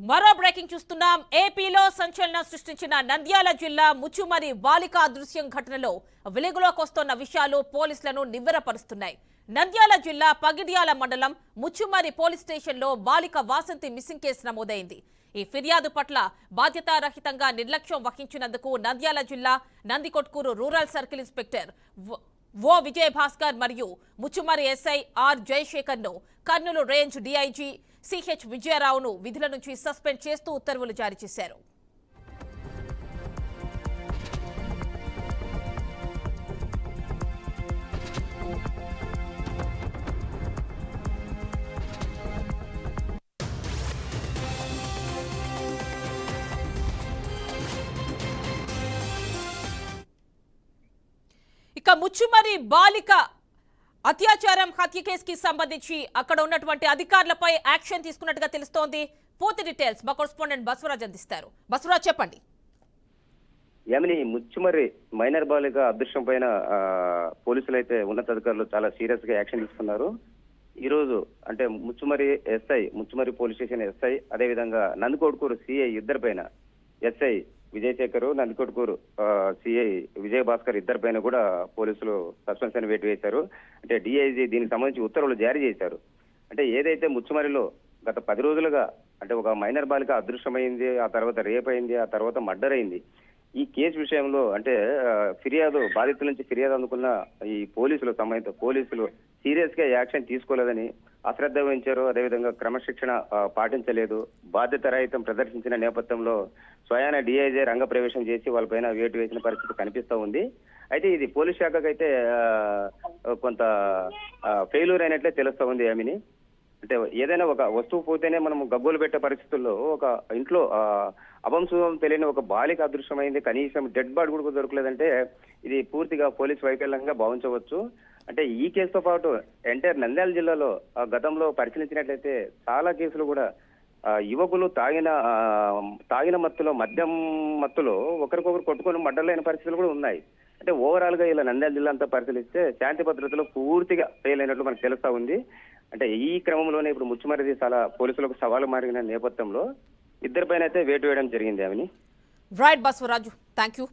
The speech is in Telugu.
మరో బ్రేకింగ్ చూస్తున్నాం. ఏపీలో సంచలనం సృష్టించిన నంద్యాల జిల్లా ముచ్చుమరి బాలిక దృశ్యం ఘటనలో వెలుగులోకి వస్తున్న విషయాలు పోలీసులను నివ్వెరపరుస్తున్నాయి. నంద్యాల జిల్లా పగిడ్యాల మండలం ముచ్చుమరి పోలీస్ స్టేషన్లో బాలిక వాసంతి మిస్సింగ్ కేసు నమోదైంది. ఈ ఫిర్యాదు పట్ల బాధ్యతారహితంగా నిర్లక్ష్యం వహించినందుకు నంద్యాల జిల్లా నందికొట్కూరు రూరల్ సర్కిల్ ఇన్స్పెక్టర్ ఓ విజయభాస్కర్ మరియు ముచ్చుమరి ఎస్ఐ ఆర్ జయశేఖర్ ను కర్నూలు రేంజ్ డీఐజీ సిహెచ్ విజయరావును విధుల నుంచి సస్పెండ్ చేస్తూ ఉత్తర్వులు జారీ చేశారు. ఇక ముచ్చుమరి బాలిక అత్యాచారం హత్య కేసుకి సంబంధించి అక్కడ ఉన్నటువంటి అధికారులపై యాక్షన్ తీసుకున్నట్టుగా తెలుస్తోంది. పూర్తి డీటెయిల్స్ మా కరెస్పాండెంట్ బసవరాజ్ అందిస్తారు. బసవరాజ్, చెప్పండి. యామిని, ముచ్చుమరి మైనర్ బాలిక అదృశ్యం పైన పోలీసులు అయితే ఉన్నతాధికారులు చాలా సీరియస్ గా యాక్షన్ తీసుకున్నారు. ఈ రోజు అంటే ముచ్చుమరి పోలీస్ స్టేషన్ ఎస్ఐ, అదేవిధంగా నందికొట్కూరు సిఐ ఇద్దరి పైన, ఎస్ఐ విజయశేఖర్, నందికొట్కూరు సిఐ విజయభాస్కర్ ఇద్దరి పైన కూడా పోలీసులు సస్పెన్షన్ వేటు వేశారు. అంటే డిఐజీ దీనికి సంబంధించి ఉత్తర్వులు జారీ చేశారు. అంటే ఏదైతే ముచ్చుమరిలో గత 10 రోజులుగా అంటే ఒక మైనర్ బాలిక అదృశ్యమైంది, ఆ తర్వాత రేప్ అయింది, ఆ తర్వాత మర్డర్ అయింది. ఈ కేసు విషయంలో అంటే బాధితుల నుంచి ఫిర్యాదు అందుకున్న ఈ సంబంధిత పోలీసులు సీరియస్ గా యాక్షన్ తీసుకోలేదని, అశ్రద్ధ వహించారు. అదేవిధంగా క్రమశిక్షణ పాటించలేదు, బాధ్యతారహితం ప్రదర్శించిన నేపథ్యంలో స్వయాన డిఐజీ రంగ ప్రవేశం చేసి వాళ్ళపైన వేటు వేసిన పరిస్థితి కనిపిస్తూ ఉంది. అయితే ఇది పోలీస్ శాఖకైతే కొంత ఫెయిల్యూర్ అయినట్లే తెలుస్తూ ఉంది. యామిని, అంటే ఏదైనా ఒక వస్తువు పోతేనే మనం గగ్గోలు పెట్టే పరిస్థితుల్లో ఒక ఇంట్లో అభంశుభం తెలియని ఒక బాలిక అదృశ్యమైంది, కనీసం డెడ్ బాడీ కూడా దొరకలేదంటే ఇది పూర్తిగా పోలీస్ వైకల్యంగా భావించవచ్చు. అంటే ఈ కేసుతో పాటు ఎంటైర్ నంద్యాల జిల్లాలో గతంలో పరిశీలించినట్లయితే చాలా కేసులు కూడా యువకులు తాగిన మత్తులో, మద్యం మత్తులో ఒకరికొకరు కొట్టుకొని మర్డర్లైన పరిస్థితులు కూడా ఉన్నాయి. అంటే ఓవరాల్ గా ఇలా నంద్యాల జిల్లా అంతా పరిశీలిస్తే శాంతి భద్రతలో పూర్తిగా ఫెయిల్ అయినట్లు మనకు తెలుస్తా ఉంది. అంటే ఈ క్రమంలోనే ఇప్పుడు ముచ్చుమరిది చాలా పోలీసులకు సవాలు మారిన నేపథ్యంలో ఇద్దరిపైన అయితే వేటు వేయడం జరిగింది. ఆమెని రైట్ బసవరాజు, థ్యాంక్ యూ.